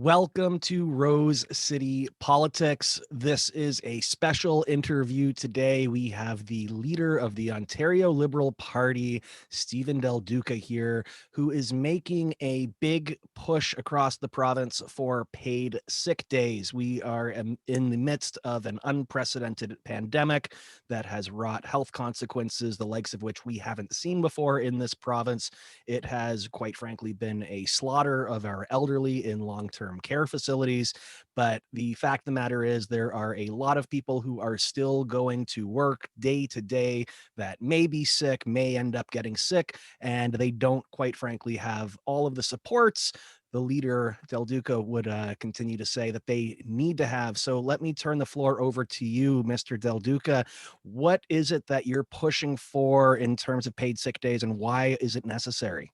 Welcome to Rose City Politics. This is a special interview today. We have the leader of the Ontario Liberal Party, Stephen Del Duca, here, who is making a big push across the province for paid sick days. We are in the midst of an unprecedented pandemic that has wrought health consequences, the likes of which we haven't seen before in this province. It has, quite frankly, been a slaughter of our elderly in long-term care facilities. But the fact of the matter is, there are a lot of people who are still going to work day to day that may be sick, may end up getting sick, and they don't, quite frankly, have all of the supports the leader Del Duca would continue to say that they need to have. So let me turn the floor over to you, Mr. Del Duca. What is it that you're pushing for in terms of paid sick days, and why is it necessary?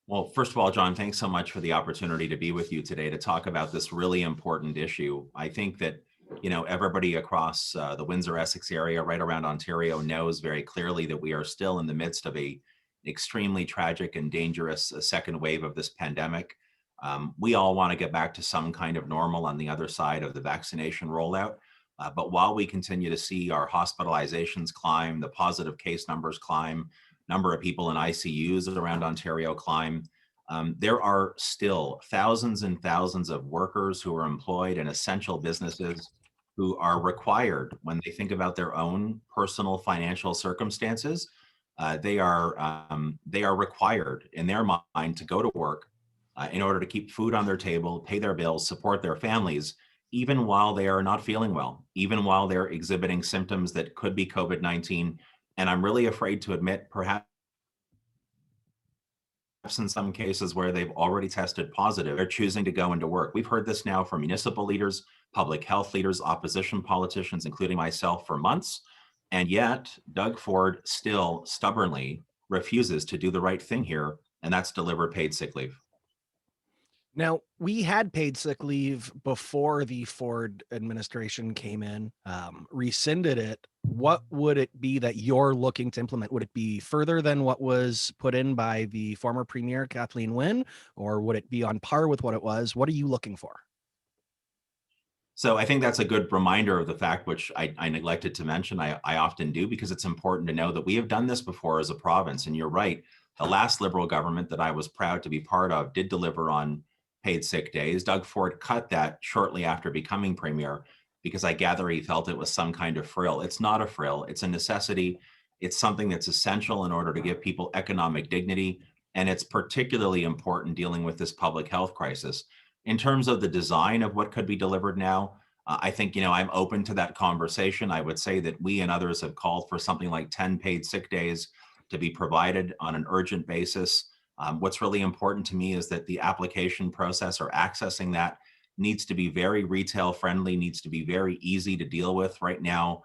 Well, first of all, John, thanks so much for the opportunity to be with you today to talk about this really important issue. I think that, everybody across the Windsor-Essex area, right around Ontario, knows very clearly that we are still in the midst of a extremely tragic and dangerous second wave of this pandemic. We all want to get back to some kind of normal on the other side of the vaccination rollout. But while we continue to see our hospitalizations climb, the positive case numbers climb, number of people in ICUs around Ontario climb. There are still thousands and thousands of workers who are employed in essential businesses who are required, when they think about their own personal financial circumstances, they are required in their mind to go to work in order to keep food on their table, pay their bills, support their families, even while they are not feeling well, even while they're exhibiting symptoms that could be COVID-19. And I'm really afraid to admit, perhaps in some cases where they've already tested positive, they're choosing to go into work. We've heard this now from municipal leaders, public health leaders, opposition politicians, including myself, for months. And yet, Doug Ford still stubbornly refuses to do the right thing here, and that's deliver paid sick leave. Now, we had paid sick leave before the Ford administration came in, rescinded it. What would it be that you're looking to implement? Would it be further than what was put in by the former premier, Kathleen Wynne, or would it be on par with what it was? What are you looking for? So I think that's a good reminder of the fact, which I neglected to mention. I often do, because it's important to know that we have done this before as a province. And you're right, the last Liberal government that I was proud to be part of did deliver on paid sick days. Doug Ford cut that shortly after becoming premier, because I gather he felt it was some kind of frill. It's not a frill, it's a necessity. It's something that's essential in order to give people economic dignity. And it's particularly important dealing with this public health crisis. In terms of the design of what could be delivered now, I think, I'm open to that conversation. I would say that we and others have called for something like 10 paid sick days to be provided on an urgent basis. What's really important to me is that the application process, or accessing that, needs to be very retail friendly, needs to be very easy to deal with. Right now,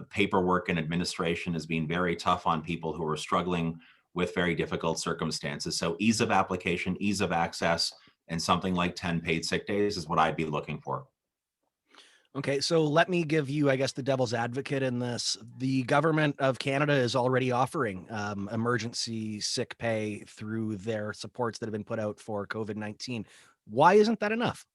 paperwork and administration is being very tough on people who are struggling with very difficult circumstances. So ease of application, ease of access, and something like 10 paid sick days is what I'd be looking for. Okay, so let me give you, I guess, the devil's advocate in this. The government of Canada is already offering emergency sick pay through their supports that have been put out for COVID-19. Why isn't that enough?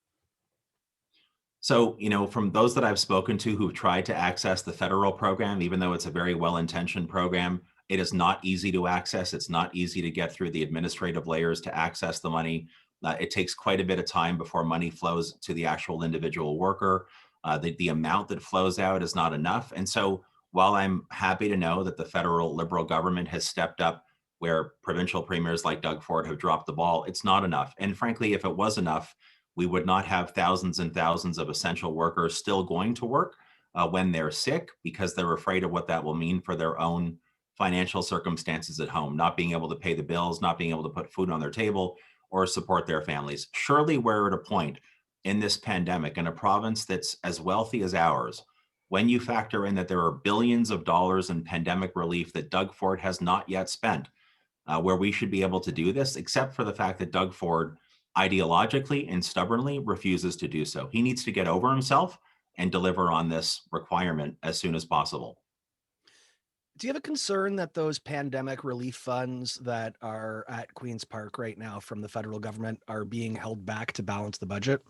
So, from those that I've spoken to who've tried to access the federal program, even though it's a very well-intentioned program, it is not easy to access. It's not easy to get through the administrative layers to access the money. It takes quite a bit of time before money flows to the actual individual worker. The amount that flows out is not enough. And so, while I'm happy to know that the federal Liberal government has stepped up where provincial premiers like Doug Ford have dropped the ball, it's not enough. And frankly, if it was enough, we would not have thousands and thousands of essential workers still going to work when they're sick, because they're afraid of what that will mean for their own financial circumstances at home, not being able to pay the bills, not being able to put food on their table or support their families. Surely we're at a point in this pandemic, in a province that's as wealthy as ours, when you factor in that there are billions of dollars in pandemic relief that Doug Ford has not yet spent, where we should be able to do this, except for the fact that Doug Ford ideologically and stubbornly refuses to do so. He needs to get over himself and deliver on this requirement as soon as possible. Do you have a concern that those pandemic relief funds that are at Queen's Park right now from the federal government are being held back to balance the budget?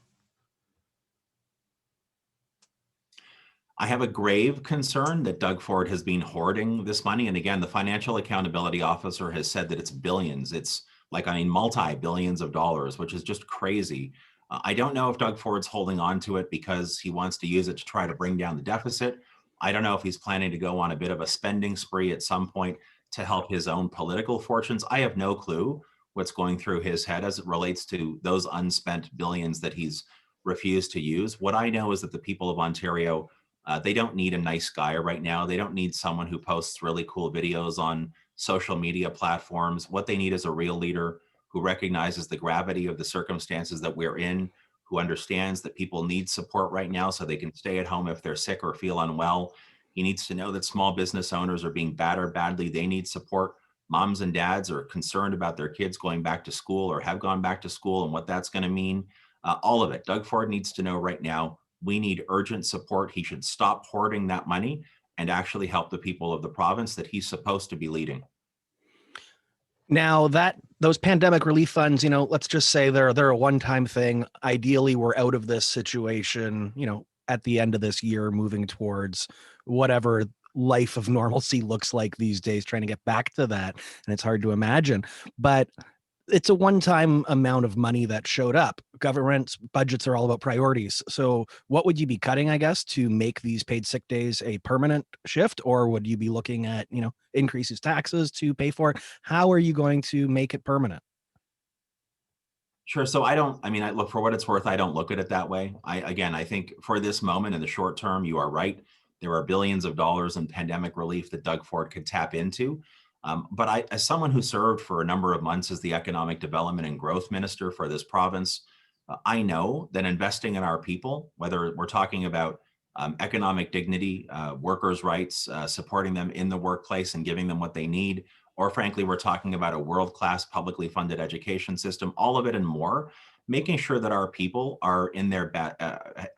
I have a grave concern that Doug Ford has been hoarding this money. And again, the financial accountability officer has said that it's billions. It's like, I mean, multi billions of dollars, which is just crazy. I don't know if Doug Ford's holding on to it because he wants to use it to try to bring down the deficit. I don't know if he's planning to go on a bit of a spending spree at some point to help his own political fortunes. I have no clue what's going through his head as it relates to those unspent billions that he's refused to use. What I know is that the people of Ontario, they don't need a nice guy right now. They don't need someone who posts really cool videos on social media platforms. What they need is a real leader who recognizes the gravity of the circumstances that we're in, who understands that people need support right now so they can stay at home if they're sick or feel unwell. He needs to know that small business owners are being battered badly. They need support. Moms and dads are concerned about their kids going back to school or have gone back to school and what that's going to mean. All of it. Doug Ford needs to know right now we need urgent support. He should stop hoarding that money and actually help the people of the province that he's supposed to be leading. Now that those pandemic relief funds, let's just say they're a one-time thing. Ideally, we're out of this situation, at the end of this year, moving towards whatever life of normalcy looks like these days, trying to get back to that. And it's hard to imagine. But it's a one-time amount of money that showed up. Government budgets are all about priorities. So what would you be cutting, I guess, to make these paid sick days a permanent shift? Or would you be looking at, increases taxes to pay for it? How are you going to make it permanent? Sure. So I don't, I mean, I look, for what it's worth, I don't look at it that way. Again, I think for this moment in the short term, you are right. There are billions of dollars in pandemic relief that Doug Ford could tap into. But as someone who served for a number of months as the economic development and growth minister for this province, I know that investing in our people, whether we're talking about economic dignity, workers' rights, supporting them in the workplace and giving them what they need, or frankly, we're talking about a world-class publicly funded education system, all of it and more, making sure that our people are in their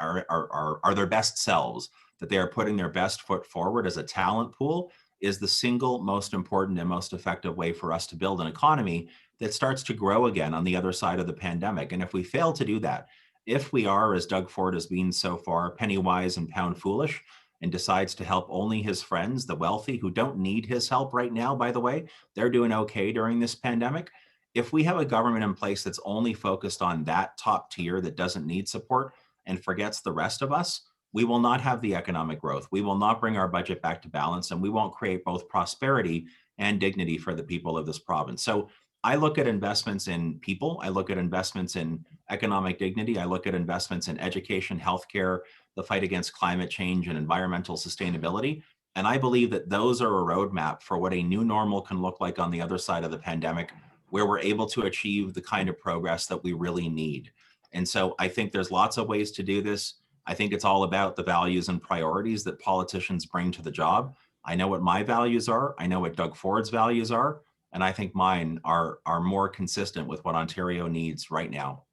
are their best selves, that they are putting their best foot forward as a talent pool is the single most important and most effective way for us to build an economy that starts to grow again on the other side of the pandemic. And if we fail to do that, if we are, as Doug Ford has been so far, penny wise and pound foolish, and decides to help only his friends, the wealthy, who don't need his help right now, by the way, they're doing okay during this pandemic. If we have a government in place that's only focused on that top tier that doesn't need support and forgets the rest of us, we will not have the economic growth. We will not bring our budget back to balance, and we won't create both prosperity and dignity for the people of this province. So I look at investments in people. I look at investments in economic dignity. I look at investments in education, healthcare, the fight against climate change and environmental sustainability. And I believe that those are a roadmap for what a new normal can look like on the other side of the pandemic, where we're able to achieve the kind of progress that we really need. And so I think there's lots of ways to do this. I think it's all about the values and priorities that politicians bring to the job. I know what my values are. I know what Doug Ford's values are. And I think mine are more consistent with what Ontario needs right now.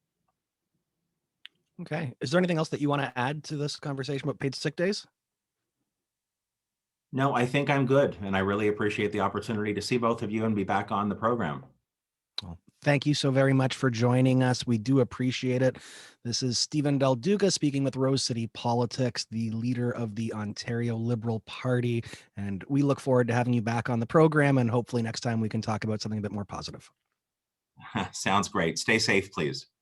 Okay. Is there anything else that you want to add to this conversation about paid sick days? No, I think I'm good. And I really appreciate the opportunity to see both of you and be back on the program. Well, thank you so very much for joining us. We do appreciate it. This is Stephen Del Duca speaking with Rose City Politics, the leader of the Ontario Liberal Party. And we look forward to having you back on the program. And hopefully next time we can talk about something a bit more positive. Sounds great. Stay safe, please.